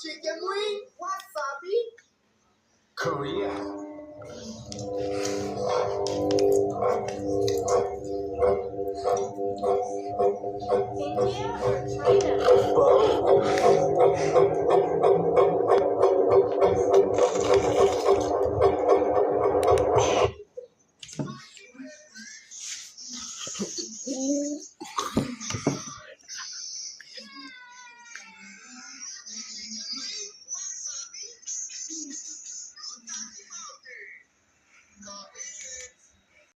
chicken wing, wasabi. Korea. India or China? Both.